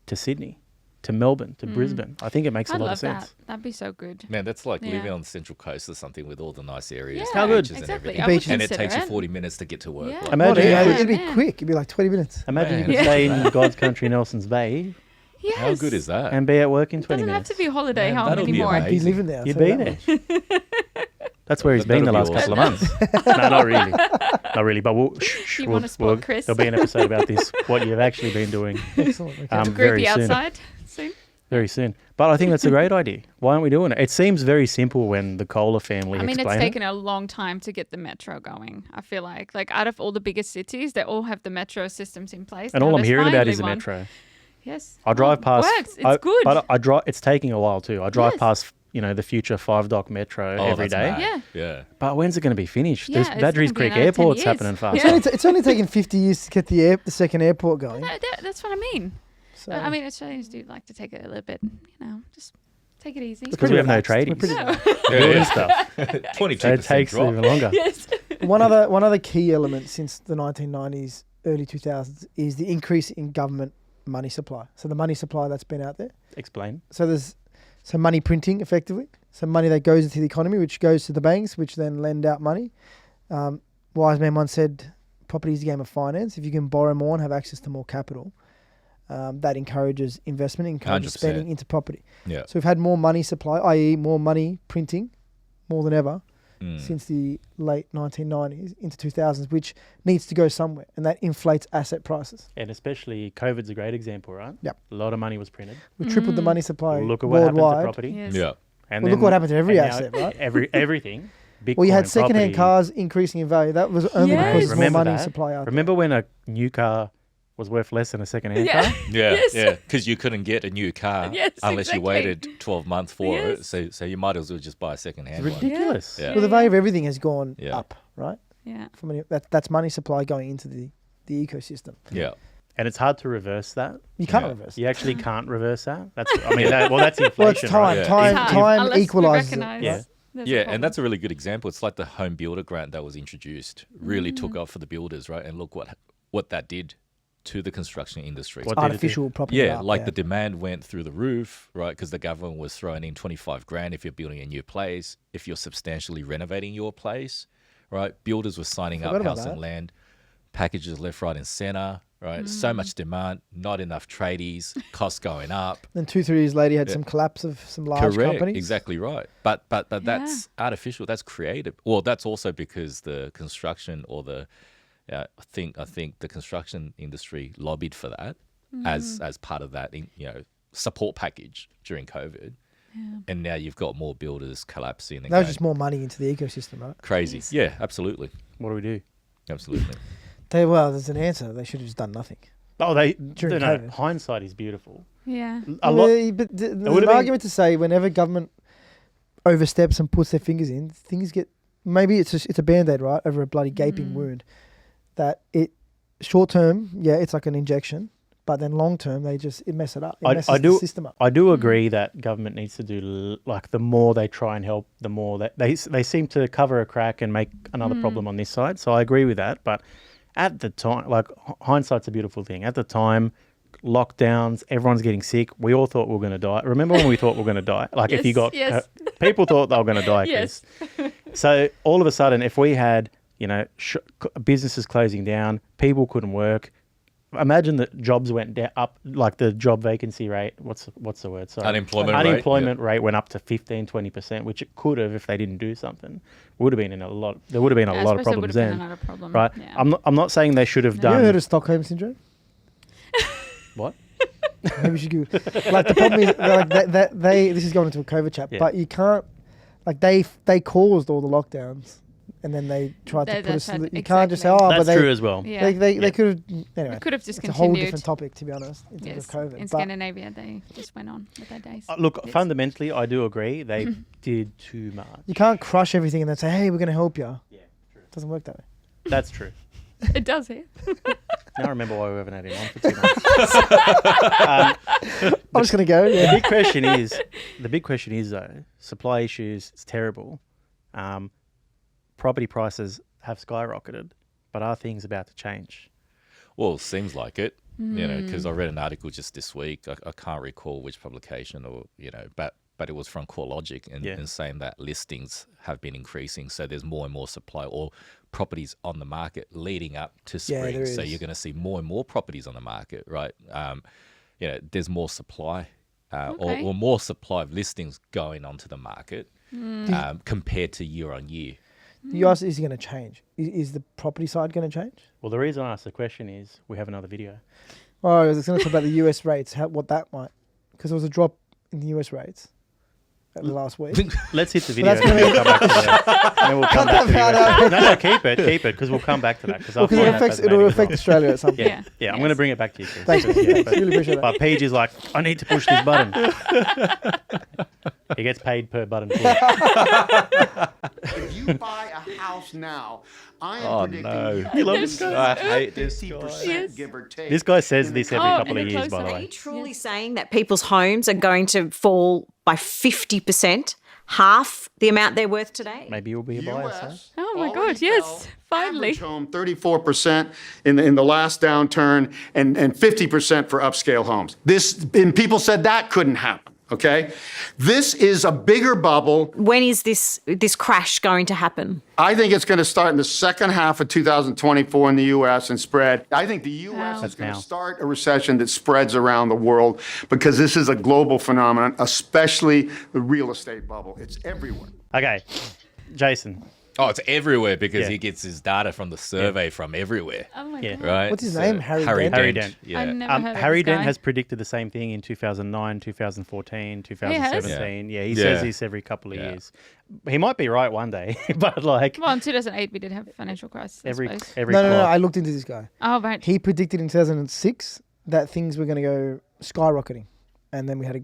Speaker 3: to Sydney, to Melbourne, to Brisbane. I think it makes
Speaker 1: I
Speaker 3: a lot
Speaker 1: love
Speaker 3: of sense.
Speaker 1: that. That'd be so good.
Speaker 4: Man, that's like
Speaker 1: Yeah.
Speaker 4: living on the Central Coast or something with all the nice areas.
Speaker 1: Yeah,
Speaker 3: How good.
Speaker 4: beaches and
Speaker 1: exactly.
Speaker 4: everything.
Speaker 1: I would
Speaker 2: Beaches.
Speaker 4: And it
Speaker 1: consider
Speaker 4: takes you
Speaker 1: it.
Speaker 4: 40 minutes to get to work.
Speaker 1: Yeah.
Speaker 4: Like,
Speaker 3: Imagine
Speaker 2: Well,
Speaker 3: you
Speaker 2: yeah,
Speaker 3: could-
Speaker 2: it'd be
Speaker 1: Yeah.
Speaker 2: quick. It'd be like 20 minutes.
Speaker 3: Imagine you
Speaker 4: Man.
Speaker 3: could stay in God's country, Nelson's Bay,
Speaker 1: Yes.
Speaker 4: how good is that?
Speaker 3: and be at work in 20
Speaker 1: Doesn't
Speaker 3: minutes.
Speaker 1: have to be a holiday
Speaker 4: Man,
Speaker 1: home
Speaker 4: that'll be
Speaker 1: anymore.
Speaker 2: I'd be
Speaker 4: amazing.
Speaker 2: living there. I'll
Speaker 3: You'd
Speaker 2: tell
Speaker 3: be
Speaker 2: you that
Speaker 3: there.
Speaker 2: much.
Speaker 3: That's where he's been the
Speaker 4: That'll
Speaker 3: last
Speaker 4: be
Speaker 3: couple of months. No, not really. Not really. But
Speaker 1: You wanna spot Chris?
Speaker 3: there'll be an episode about this, what you've actually been doing
Speaker 2: Excellent. Okay.
Speaker 3: very
Speaker 1: Groupie
Speaker 3: soon.
Speaker 1: outside soon.
Speaker 3: Very soon. But I think that's a great idea. Why aren't we doing it? It seems very simple when the Kohler family
Speaker 1: I mean, it's
Speaker 3: explain
Speaker 1: taken
Speaker 3: it.
Speaker 1: a long time to get the metro going. I feel like out of all the biggest cities, they all have the metro systems in place.
Speaker 3: And
Speaker 1: Now
Speaker 3: all I'm
Speaker 1: there's
Speaker 3: hearing about
Speaker 1: finally
Speaker 3: is the
Speaker 1: one.
Speaker 3: metro.
Speaker 1: Yes.
Speaker 3: I drive
Speaker 1: It
Speaker 3: past.
Speaker 1: Works. It's good.
Speaker 3: But I drive. It's taking a while too. I drive
Speaker 1: Yes.
Speaker 3: past, the future 5-dock metro
Speaker 4: Oh,
Speaker 3: every
Speaker 4: that's
Speaker 3: day.
Speaker 4: mad.
Speaker 1: Yeah.
Speaker 4: Yeah.
Speaker 3: But when's it going to be finished?
Speaker 1: Yeah,
Speaker 3: There's
Speaker 1: it's
Speaker 3: Badgerys
Speaker 1: gonna be
Speaker 3: Creek
Speaker 1: another 10
Speaker 3: Airport's
Speaker 1: years.
Speaker 3: happening fast.
Speaker 2: It's, only it's only taken 50 years to get the second airport going.
Speaker 1: That's what I mean.
Speaker 2: So
Speaker 1: I mean, Australians do like to take it a little bit, just take it easy.
Speaker 3: Because we have no
Speaker 2: relaxed. We're
Speaker 3: tradies.
Speaker 2: pretty
Speaker 1: No.
Speaker 2: relaxed.
Speaker 3: Building stuff.
Speaker 4: 22%
Speaker 3: So it takes
Speaker 4: drop.
Speaker 3: even longer.
Speaker 1: Yes.
Speaker 2: one other key element since the 1990s, early 2000s is the increase in government money supply. So the money supply that's been out there.
Speaker 3: Explain.
Speaker 2: So there's money printing effectively. So money that goes into the economy, which goes to the banks, which then lend out money. Wise man once said, property is a game of finance. If you can borrow more and have access to more capital, that encourages investment, encourages
Speaker 4: 100%.
Speaker 2: spending into property.
Speaker 4: Yeah.
Speaker 2: So we've had more money supply, i.e. more money printing, more than ever, since the late 1990s into 2000s, which needs to go somewhere, and that inflates asset prices.
Speaker 3: And especially COVID's a great example, right?
Speaker 2: Yep.
Speaker 3: A lot of money was printed.
Speaker 2: We tripled the money supply
Speaker 3: Look at what happened to
Speaker 2: worldwide.
Speaker 3: property.
Speaker 1: Yes.
Speaker 4: Yeah.
Speaker 3: And
Speaker 2: Well, look
Speaker 3: then-
Speaker 2: what happened to every
Speaker 3: and now
Speaker 2: asset, right?
Speaker 3: Everything. Bitcoin,
Speaker 2: Well, you had second-hand
Speaker 3: property.
Speaker 2: cars increasing in value. That was only
Speaker 1: Yes.
Speaker 2: because of more
Speaker 3: Remember
Speaker 2: money
Speaker 3: that?
Speaker 2: supply out
Speaker 3: Remember when a new car was worth less than a second-hand
Speaker 1: Yeah.
Speaker 3: car?
Speaker 4: Yeah,
Speaker 1: Yes.
Speaker 4: yeah, because you couldn't get a new car
Speaker 1: Yes,
Speaker 4: unless
Speaker 1: exactly.
Speaker 4: you waited 12 months for it.
Speaker 1: Yes.
Speaker 4: So you might as well just buy a
Speaker 3: It's
Speaker 4: second-hand one.
Speaker 3: ridiculous.
Speaker 4: Yeah.
Speaker 2: there. Well, the value of everything has gone
Speaker 4: Yeah.
Speaker 2: up, right?
Speaker 1: Yeah.
Speaker 2: That's money supply going into the ecosystem.
Speaker 4: Yeah.
Speaker 3: And it's hard to reverse that.
Speaker 2: You can't
Speaker 4: Yeah.
Speaker 2: reverse it.
Speaker 3: You actually can't reverse that. That's that's inflation.
Speaker 2: Well, it's time.
Speaker 3: right?
Speaker 4: Yeah.
Speaker 2: Time,
Speaker 1: It's hard.
Speaker 2: time
Speaker 1: Unless we
Speaker 2: equalizes it.
Speaker 1: recognise
Speaker 3: Yeah.
Speaker 1: there's a
Speaker 4: Yeah,
Speaker 1: problem.
Speaker 4: and that's a really good example. It's like the home builder grant that was introduced really
Speaker 1: Mm.
Speaker 4: took off for the builders, right? And look what that did to the construction industry.
Speaker 3: What did it do?
Speaker 2: Artificial property.
Speaker 4: Yeah,
Speaker 2: up,
Speaker 4: like the demand went through the roof, right? Because the government was throwing in 25 grand if you're building a new place, if you're substantially renovating your place, right? Builders were signing
Speaker 2: Forgot
Speaker 4: up
Speaker 2: about
Speaker 4: house
Speaker 2: that.
Speaker 4: and land, packages left, right, and center, right? So much demand, not enough tradies, costs going up.
Speaker 2: Then 2-3 years later, you had some collapse of some large
Speaker 4: Correct,
Speaker 2: companies.
Speaker 4: exactly right. But that's artificial. That's created. Well, that's also because the construction or the I think the construction industry lobbied for that as part of that support package during COVID. And now you've got more builders collapsing. And
Speaker 2: That was
Speaker 4: going
Speaker 2: just more money into the ecosystem, right?
Speaker 4: crazy. Yeah, absolutely,
Speaker 3: What do we do?
Speaker 4: absolutely.
Speaker 2: There's an answer. They should have just done nothing.
Speaker 3: Oh,
Speaker 2: During
Speaker 3: no,
Speaker 2: COVID.
Speaker 3: hindsight is beautiful.
Speaker 1: Yeah.
Speaker 3: A lot.
Speaker 2: But there's
Speaker 3: would've
Speaker 2: an
Speaker 3: been-
Speaker 2: argument to say whenever government oversteps and puts their fingers in, things get. Maybe it's a band-aid, right, over a bloody gaping wound. That it short term, yeah, it's like an injection, but then long term, it mess it up. It messes the system up.
Speaker 3: I do agree that government needs to do the more they try and help, the more that they seem to cover a crack and make another problem on this side. So I agree with that. But at the time, hindsight's a beautiful thing. At the time, lockdowns, everyone's getting sick. We all thought we were going to die. Remember when we thought we were going to die? Like if you got
Speaker 1: Yes.
Speaker 3: people thought they were going to die.
Speaker 1: Yes.
Speaker 3: Chris. So all of a sudden, if we had businesses closing down, people couldn't work. Imagine that jobs went up, like the job vacancy rate. What's the word? Sorry.
Speaker 4: Unemployment rate,
Speaker 3: rate went up to 15-20%, which it could have if they didn't do something. There would have been a lot of problems then.
Speaker 1: Another problem.
Speaker 3: Right?
Speaker 1: Yeah.
Speaker 3: I'm not saying they should have
Speaker 2: Have you ever
Speaker 3: done
Speaker 2: heard of Stockholm syndrome?
Speaker 3: what?
Speaker 2: Maybe we should Google. Like the problem is, like they this is going into a COVID chat,
Speaker 3: Yeah.
Speaker 2: but you can't. Like they caused all the lockdowns, and then they tried to put us. You can't just say,
Speaker 1: exactly.
Speaker 2: oh, but
Speaker 3: That's
Speaker 2: they
Speaker 3: true as well.
Speaker 1: Yeah.
Speaker 2: they could have anyway.
Speaker 1: It could have
Speaker 2: It's
Speaker 1: just
Speaker 2: a whole
Speaker 1: continued.
Speaker 2: different topic, to be honest, in terms
Speaker 1: Yes.
Speaker 2: of COVID.
Speaker 1: In
Speaker 2: But
Speaker 1: Scandinavia, they just went on with their days.
Speaker 3: Look,
Speaker 1: Yes.
Speaker 3: fundamentally, I do agree. They did too much.
Speaker 2: you can't crush everything and then say, hey, we're going to help you.
Speaker 3: Yeah, true.
Speaker 2: It doesn't work that way.
Speaker 3: That's true.
Speaker 1: It does here.
Speaker 3: Now I remember why we haven't had him on for 2 months.
Speaker 2: I'm just going to go.
Speaker 3: The
Speaker 2: Yeah.
Speaker 3: big question is though, supply issues. It's terrible. Property prices have skyrocketed, but are things about to change?
Speaker 4: Well, seems like it, you know, because I read an article just this week. I can't recall which publication or, you know, but it was from CoreLogic and saying that listings have been increasing. So there's more and more supply or properties on the market leading up to spring.
Speaker 2: there
Speaker 4: So
Speaker 2: is.
Speaker 4: you're going to see more and more properties on the market, right? You know, there's more supply
Speaker 1: Okay.
Speaker 4: or more supply of listings going onto the market compared to year on year.
Speaker 2: You asked, is it going to change? Is the property side going to change?
Speaker 3: Well, the reason I asked the question is we have another video.
Speaker 2: Oh, I was going to talk about the US rates, what that might, because there was a drop in the US rates last week.
Speaker 3: Let's hit the video
Speaker 2: that's
Speaker 3: and then
Speaker 2: gonna
Speaker 3: we'll come back to that. And then we'll come back to the
Speaker 2: that
Speaker 3: US. No, keep it, because we'll come back to that. Because
Speaker 2: It'll affect Australia at some point.
Speaker 3: Yeah,
Speaker 1: Yeah.
Speaker 3: I'm going to bring it back to you. Chris.
Speaker 2: Thanks, man.
Speaker 3: Yeah, but,
Speaker 2: Really appreciate that.
Speaker 3: but Paige is like, I need to push this button. He gets paid per button push.
Speaker 8: If you buy a house now, I am
Speaker 4: Oh,
Speaker 8: predicting
Speaker 4: no.
Speaker 8: you
Speaker 4: You
Speaker 1: love
Speaker 8: will
Speaker 1: this
Speaker 8: lose
Speaker 1: guy.
Speaker 4: I hate this
Speaker 8: 50%,
Speaker 1: Yes.
Speaker 8: give or take.
Speaker 3: This guy says
Speaker 8: in the
Speaker 3: this every
Speaker 1: Oh,
Speaker 3: couple of
Speaker 1: and
Speaker 3: years, by the
Speaker 1: closer.
Speaker 9: Are
Speaker 3: way.
Speaker 9: you truly saying that people's homes are going to fall by 50%, half the amount they're worth today?
Speaker 3: Maybe you'll be a buyer, sir.
Speaker 8: US
Speaker 1: Oh my
Speaker 8: already
Speaker 1: God, yes,
Speaker 8: fell,
Speaker 1: finally.
Speaker 8: Average home 34% in the last downturn and 50% for upscale homes. And people said that couldn't happen. Okay, this is a bigger bubble.
Speaker 9: When is this crash going to happen?
Speaker 8: I think it's going to start in the second half of 2024 in the U.S. and spread. I think the U.S.
Speaker 1: Wow.
Speaker 8: is
Speaker 3: That's
Speaker 8: going
Speaker 3: now.
Speaker 8: to start a recession that spreads around the world because this is a global phenomenon, especially the real estate bubble. It's everywhere.
Speaker 3: Okay, Jason.
Speaker 4: Oh, it's everywhere because
Speaker 3: Yeah.
Speaker 4: he gets his data from the survey from everywhere,
Speaker 1: Oh my
Speaker 3: Yeah.
Speaker 1: God.
Speaker 4: right?
Speaker 2: What's his name? Harry Dent?
Speaker 3: Harry Dent.
Speaker 4: Yeah.
Speaker 1: I've never heard of
Speaker 3: Harry
Speaker 1: this
Speaker 3: Dent
Speaker 1: guy.
Speaker 3: has predicted the same thing in 2009, 2014, 2017. Yeah, he
Speaker 4: Yeah.
Speaker 3: says this every couple of
Speaker 4: Yeah.
Speaker 3: years. He might be right one day, but like
Speaker 1: Well, in 2008, we did have a financial crisis, I
Speaker 3: every
Speaker 1: suppose.
Speaker 3: every
Speaker 2: No,
Speaker 3: clock.
Speaker 2: I looked into this guy.
Speaker 1: Oh, right.
Speaker 2: He predicted in 2006 that things were going to go skyrocketing, and then we had a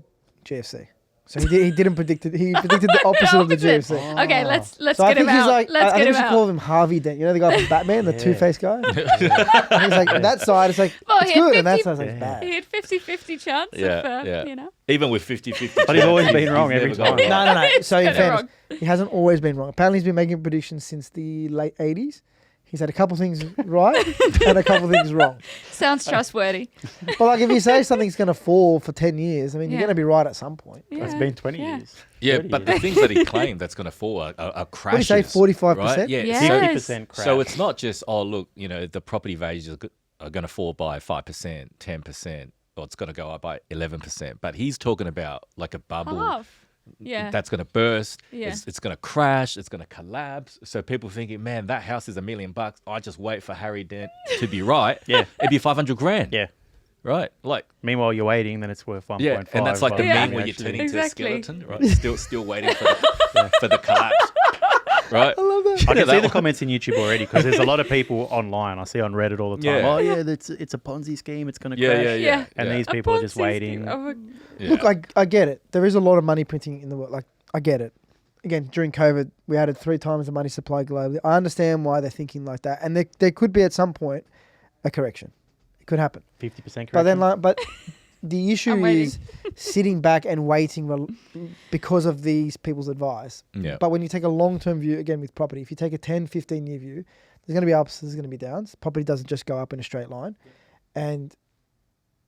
Speaker 2: GFC. So he didn't predict it. He predicted the opposite of the
Speaker 1: Opposite.
Speaker 2: GFC.
Speaker 1: Okay, let's
Speaker 2: So I
Speaker 1: get him
Speaker 2: think he's
Speaker 1: out.
Speaker 2: like,
Speaker 1: Let's
Speaker 2: I
Speaker 1: get
Speaker 2: think
Speaker 1: him
Speaker 2: we should
Speaker 1: out.
Speaker 2: call him Harvey Dent. You know the guy from Batman, the Two-Faced guy? And he's like, that side, it's like,
Speaker 1: Well,
Speaker 2: it's
Speaker 1: he had
Speaker 2: good, and that
Speaker 1: 50
Speaker 2: side's like,
Speaker 3: Yeah.
Speaker 2: bad.
Speaker 1: He had 50-50 chance
Speaker 4: Yeah,
Speaker 1: of,
Speaker 4: yeah.
Speaker 1: you know.
Speaker 4: Even with 50-50.
Speaker 3: But he's always
Speaker 4: chance,
Speaker 3: been wrong every
Speaker 4: never gone
Speaker 3: time.
Speaker 4: wrong.
Speaker 2: No. So in
Speaker 1: Got it
Speaker 2: fairness, he hasn't always been wrong. Apparently, he's been making predictions since the late 80s. He's had a couple things right and a couple things wrong.
Speaker 1: Sounds trustworthy.
Speaker 2: But like, if you say something's going to fall for 10 years, I mean, you're
Speaker 1: Yeah.
Speaker 2: going to be right at some point.
Speaker 3: It's
Speaker 1: Yeah,
Speaker 3: been 20
Speaker 1: yeah.
Speaker 3: years.
Speaker 4: Yeah,
Speaker 3: 30
Speaker 4: but
Speaker 3: years.
Speaker 4: the things that he claimed that's going to fall are
Speaker 2: What do you
Speaker 4: crashes.
Speaker 2: say, 45%?
Speaker 4: Right? Yeah.
Speaker 1: Yeah.
Speaker 4: So,
Speaker 3: 50% crash.
Speaker 4: so it's not just, oh, look, you know, the property values are going to fall by 5%, 10%, or it's going to go up by 11%. But he's talking about like a bubble.
Speaker 1: Half. Yeah.
Speaker 4: That's going to burst.
Speaker 1: Yeah.
Speaker 4: It's going to crash. It's going to collapse. So people thinking, man, that house is $1 million. I just wait for Harry Dent to be right.
Speaker 3: Yeah.
Speaker 4: It'd be 500 grand.
Speaker 3: Yeah.
Speaker 4: Right. Like,
Speaker 3: Meanwhile, you're waiting, then it's worth 1.5.
Speaker 4: yeah. And that's like the
Speaker 3: by
Speaker 4: meme
Speaker 3: the
Speaker 4: where
Speaker 3: time
Speaker 4: you're
Speaker 3: you
Speaker 4: turning
Speaker 1: Exactly.
Speaker 4: to a skeleton, right? Still waiting for for the collapse. Right.
Speaker 2: I love that.
Speaker 3: I can
Speaker 4: Yeah,
Speaker 3: see
Speaker 4: that
Speaker 3: the
Speaker 4: one.
Speaker 3: comments in YouTube already because there's a lot of people online. I see on Reddit all the time.
Speaker 4: Yeah.
Speaker 3: Oh yeah, it's a Ponzi scheme. It's going to
Speaker 4: Yeah,
Speaker 3: crash.
Speaker 4: yeah, yeah.
Speaker 1: Yeah.
Speaker 3: And
Speaker 4: yeah.
Speaker 3: these
Speaker 1: A
Speaker 3: people are just
Speaker 1: Ponzi
Speaker 3: waiting.
Speaker 1: scheme of a-
Speaker 4: Yeah.
Speaker 2: Look, I get it. There is a lot of money printing in the world. Like, I get it. Again, during COVID, we added 3 times the money supply globally. I understand why they're thinking like that. And there could be at some point a correction. It could happen.
Speaker 3: 50% correction.
Speaker 2: But then, but the issue
Speaker 1: I'm waiting.
Speaker 2: is sitting back and waiting because of these people's advice.
Speaker 4: Yeah.
Speaker 2: But when you take a long-term view, again, with property, if you take a 10, 15-year view, there's going to be ups, there's going to be downs. Property doesn't just go up in a straight line. And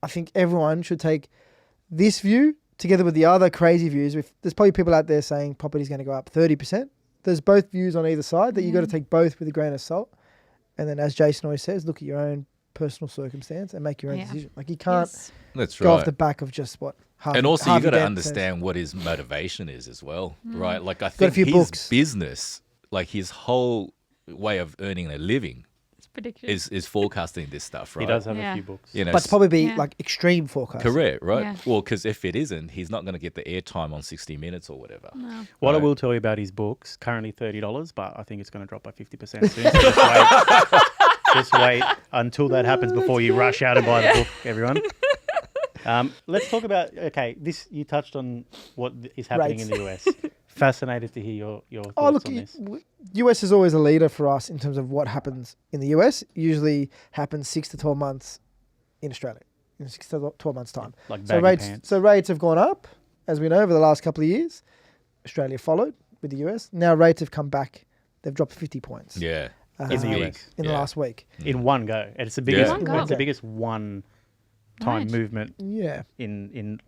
Speaker 2: I think everyone should take this view together with the other crazy views. There's probably people out there saying property's going to go up 30%. There's both views on either side that you got to take both with a grain of salt. And then, as Jason always says, look at your own personal circumstance and make your own
Speaker 1: Yeah.
Speaker 2: decision. Like, you can't
Speaker 1: Yes.
Speaker 4: That's
Speaker 2: go off
Speaker 4: right.
Speaker 2: the back of just what Harvey,
Speaker 4: And also, you
Speaker 2: Harvey
Speaker 4: got to
Speaker 2: Dent
Speaker 4: understand what his motivation is as well, right? Like, I
Speaker 2: a
Speaker 4: think
Speaker 2: few
Speaker 4: his
Speaker 2: books.
Speaker 4: business, like his whole way of earning a living,
Speaker 1: prediction.
Speaker 4: is forecasting this stuff, right?
Speaker 3: He does have
Speaker 1: Yeah.
Speaker 3: a few books.
Speaker 4: You know,
Speaker 2: But it's probably be
Speaker 1: Yeah.
Speaker 2: like extreme forecast.
Speaker 4: correct, right?
Speaker 1: Yeah.
Speaker 4: Well, because if it isn't, he's not going to get the airtime on 60 Minutes or whatever.
Speaker 1: No.
Speaker 3: What I
Speaker 4: Right.
Speaker 3: will tell you about his books, currently $30, but I think it's going to drop by 50% soon. So just wait. Just wait until that happens before you rush out and buy the book, everyone. Let's talk about, this you touched on what is happening
Speaker 2: Rates.
Speaker 3: in the US. Fascinated to hear your thoughts
Speaker 2: Oh, look,
Speaker 3: on this.
Speaker 2: US is always a leader for us in terms of what happens in the US. Usually happens 6 to 12 months in Australia, in 6 to 12 months' time.
Speaker 3: Like
Speaker 2: So
Speaker 3: baggy
Speaker 2: rates,
Speaker 3: pants.
Speaker 2: so rates have gone up, as we know, over the last couple of years. Australia followed with the US. Now rates have come back. They've dropped 50 points
Speaker 4: Yeah.
Speaker 3: In the
Speaker 4: big.
Speaker 3: US.
Speaker 2: in the
Speaker 4: Yeah.
Speaker 2: last week.
Speaker 3: In one go. And it's the biggest,
Speaker 4: Yeah.
Speaker 1: One go.
Speaker 3: it's the biggest one-time
Speaker 1: Right.
Speaker 3: movement
Speaker 2: Yeah.
Speaker 3: in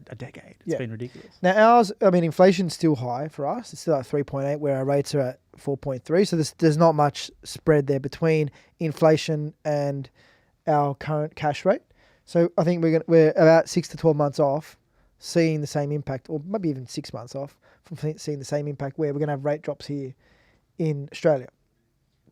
Speaker 3: a decade. It's
Speaker 2: Yeah.
Speaker 3: been ridiculous.
Speaker 2: Now ours, I mean, inflation's still high for us. It's still at 3.8, where our rates are at 4.3. So there's not much spread there between inflation and our current cash rate. So I think we're about 6 to 12 months off seeing the same impact, or maybe even 6 months off from seeing the same impact, where we're going to have rate drops here in Australia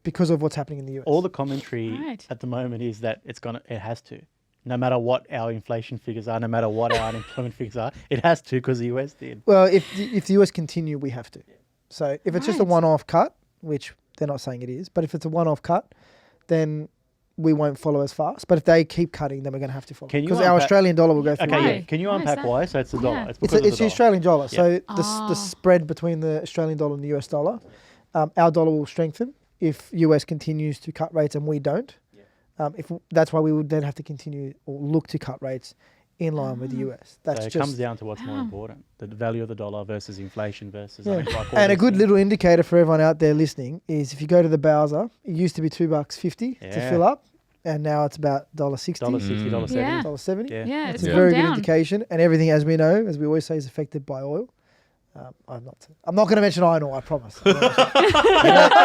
Speaker 2: because of what's happening in the US.
Speaker 3: All the commentary
Speaker 1: Right.
Speaker 3: at the moment is that it has to. No matter what our inflation figures are, no matter what our unemployment figures are, it has to because the US did.
Speaker 2: Well, if the US continue, we have to. So if it's just a
Speaker 1: Right.
Speaker 2: one-off cut, which they're not saying it is, but if it's a one-off cut, then we won't follow as fast. But if they keep cutting, then we're going to have to follow.
Speaker 3: Can you
Speaker 2: Because our
Speaker 3: unpack-
Speaker 2: Australian dollar will go through.
Speaker 3: Okay,
Speaker 1: Why?
Speaker 3: yeah. Can you
Speaker 1: Why is
Speaker 3: unpack
Speaker 1: that?
Speaker 3: why? So it's the dollar.
Speaker 1: Yeah.
Speaker 3: It's
Speaker 2: It's,
Speaker 3: because
Speaker 2: it's the Australian dollar. So the
Speaker 1: Oh.
Speaker 2: spread between the Australian dollar and the US dollar, our dollar will strengthen if US continues to cut rates and we don't. If that's why we would then have to continue or look to cut rates in line with the US. That's
Speaker 3: So it
Speaker 2: just
Speaker 3: comes down to what's more important: the value of the dollar versus inflation versus.
Speaker 2: Yeah.
Speaker 3: I mean, like all
Speaker 2: And a
Speaker 3: these
Speaker 2: good
Speaker 3: things.
Speaker 2: little indicator for everyone out there listening is if you go to the Bowser, it used to be $2.50 to
Speaker 3: Yeah.
Speaker 2: fill up, and now it's about $1.60,
Speaker 3: $1.60, $1.70.
Speaker 1: Yeah.
Speaker 2: $1.70.
Speaker 3: Yeah.
Speaker 1: Yeah,
Speaker 2: It's
Speaker 1: it's
Speaker 2: a
Speaker 1: gone
Speaker 2: very good
Speaker 1: down.
Speaker 2: indication, and everything, as we know, as we always say, is affected by oil. I'm not going to mention iron ore, I promise. I'm not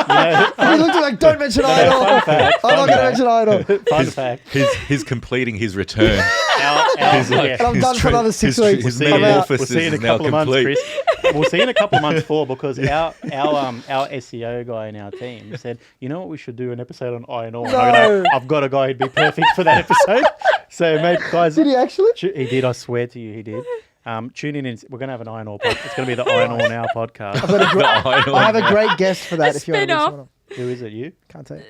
Speaker 2: gonna- You looked like, don't mention iron ore.
Speaker 3: Fun fact.
Speaker 2: I'm not going to mention iron ore.
Speaker 3: Fun fact.
Speaker 4: He's completing his return.
Speaker 3: He's like,
Speaker 2: And I'm done for another 6
Speaker 4: his
Speaker 2: weeks.
Speaker 4: his
Speaker 2: I'm out.
Speaker 4: metamorphosis
Speaker 3: We'll see in a
Speaker 4: is now
Speaker 3: couple of months,
Speaker 4: complete.
Speaker 3: Chris. We'll see in a couple of months because our SEO guy in our team said, you know what, we should do an episode on iron ore. And
Speaker 2: No.
Speaker 3: I've got a guy who'd be perfect for that episode. So maybe guys,
Speaker 2: Did he actually?
Speaker 3: he did. I swear to you, he did. Tune in. We're going to have an iron ore. It's going to be the Iron Ore Now podcast.
Speaker 2: I have a great guest for that if you want to
Speaker 1: spin-off.
Speaker 2: listen to
Speaker 3: Who is it? You?
Speaker 2: Can't tell you.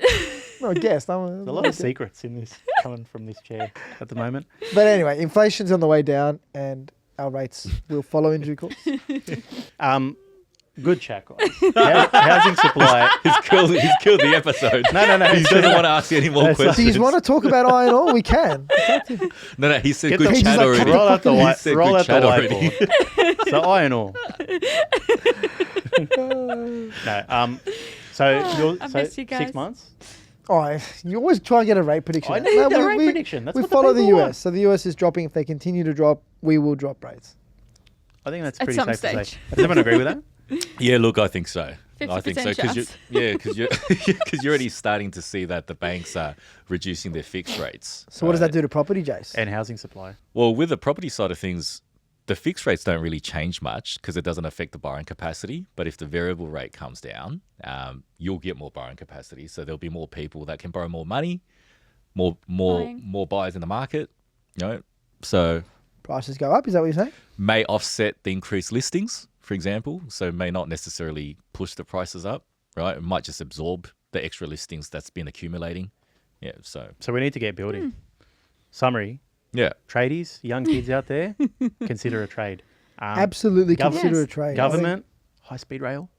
Speaker 2: No, a guest.
Speaker 3: There's a lot of secrets in this coming from this chair at the moment.
Speaker 2: But anyway, inflation's on the way down and our rates will follow in due course.
Speaker 3: Good chat, guys. Housing supply.
Speaker 4: He's killed the episode.
Speaker 3: No.
Speaker 4: He doesn't want to ask you any more
Speaker 3: That's-
Speaker 4: questions.
Speaker 2: Do you want to talk about iron ore? We can.
Speaker 4: No, he said
Speaker 3: Get
Speaker 4: good
Speaker 3: the-
Speaker 2: He's
Speaker 4: chat
Speaker 2: like,
Speaker 4: already.
Speaker 3: roll out the
Speaker 4: He
Speaker 3: white.
Speaker 4: said
Speaker 3: Roll
Speaker 4: good
Speaker 3: out the
Speaker 4: chat already.
Speaker 3: whiteboard. So iron ore. No. So
Speaker 1: I
Speaker 3: so
Speaker 1: miss you guys.
Speaker 3: 6 months.
Speaker 2: Oh, you always try and get a rate prediction.
Speaker 3: I need a rate prediction. That's
Speaker 2: we
Speaker 3: what the
Speaker 2: follow the
Speaker 3: people
Speaker 2: US.
Speaker 3: want.
Speaker 2: So the US is dropping. If they continue to drop, we will drop rates.
Speaker 3: I think that's
Speaker 1: At
Speaker 3: pretty
Speaker 1: some
Speaker 3: safe to say.
Speaker 1: stage.
Speaker 3: Does everyone agree with that?
Speaker 4: Yeah, look, I think so. I think so
Speaker 1: 50% chance.
Speaker 4: because you're already starting to see that the banks are reducing their fixed rates.
Speaker 2: So what does that do to property, Jace?
Speaker 3: And housing supply.
Speaker 4: Well, with the property side of things, the fixed rates don't really change much because it doesn't affect the borrowing capacity. But if the variable rate comes down, you'll get more borrowing capacity. So there'll be more people that can borrow more money, more buyers in the market. You know, so
Speaker 2: Prices go up. Is that what you're saying?
Speaker 4: may offset the increased listings, for example. So may not necessarily push the prices up. Right, it might just absorb the extra listings that's been accumulating. Yeah, so
Speaker 3: So we need to get building. Summary.
Speaker 4: yeah.
Speaker 3: Tradies, young kids out there, consider a trade.
Speaker 2: Absolutely consider
Speaker 1: Yes.
Speaker 2: a trade.
Speaker 3: Government, high-speed rail,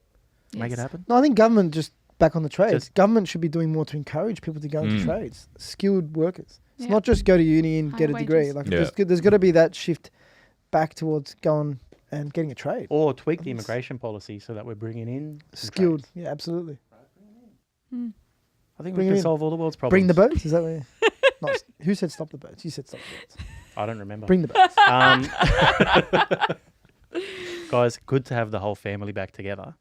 Speaker 3: make it
Speaker 1: Yes.
Speaker 3: happen.
Speaker 2: No, I think government just back on the trades.
Speaker 3: Just-
Speaker 2: Government should be doing more to encourage people to go into trades. Skilled workers. It's
Speaker 1: Yeah.
Speaker 2: not just go to uni and
Speaker 1: High
Speaker 2: get a degree.
Speaker 1: wages.
Speaker 2: Like
Speaker 4: Yeah.
Speaker 2: there's got to be that shift back towards going and getting a trade.
Speaker 3: Or tweak the immigration policy so that we're bringing in some
Speaker 2: Skilled.
Speaker 3: trades.
Speaker 2: Yeah, absolutely.
Speaker 3: I think
Speaker 2: Bring
Speaker 3: we
Speaker 2: it
Speaker 3: can
Speaker 2: in.
Speaker 3: solve all the world's problems.
Speaker 2: Bring the boats. Is that what? Not, who said stop the boats? You said stop the boats.
Speaker 3: I don't remember.
Speaker 2: Bring the boats.
Speaker 3: Guys, good to have the whole family back together.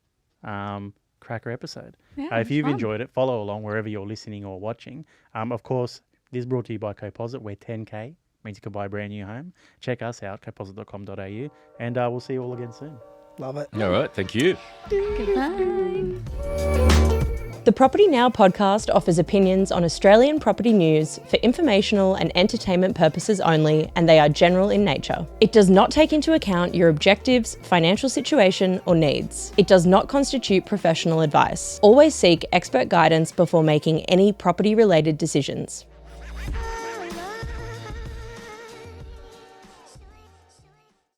Speaker 3: Cracker episode.
Speaker 1: Yeah,
Speaker 3: If
Speaker 1: it's
Speaker 3: you've
Speaker 1: fun.
Speaker 3: enjoyed it, follow along wherever you're listening or watching. Of course, this is brought to you by Coposit, where 10K means you can buy a brand new home. Check us out, coposit.com.au, and we'll see you all again soon.
Speaker 2: Love it.
Speaker 4: All right. Thank you.
Speaker 1: Goodbye.
Speaker 10: The Property Now podcast offers opinions on Australian property news for informational and entertainment purposes only, and they are general in nature. It does not take into account your objectives, financial situation, or needs. It does not constitute professional advice. Always seek expert guidance before making any property-related decisions.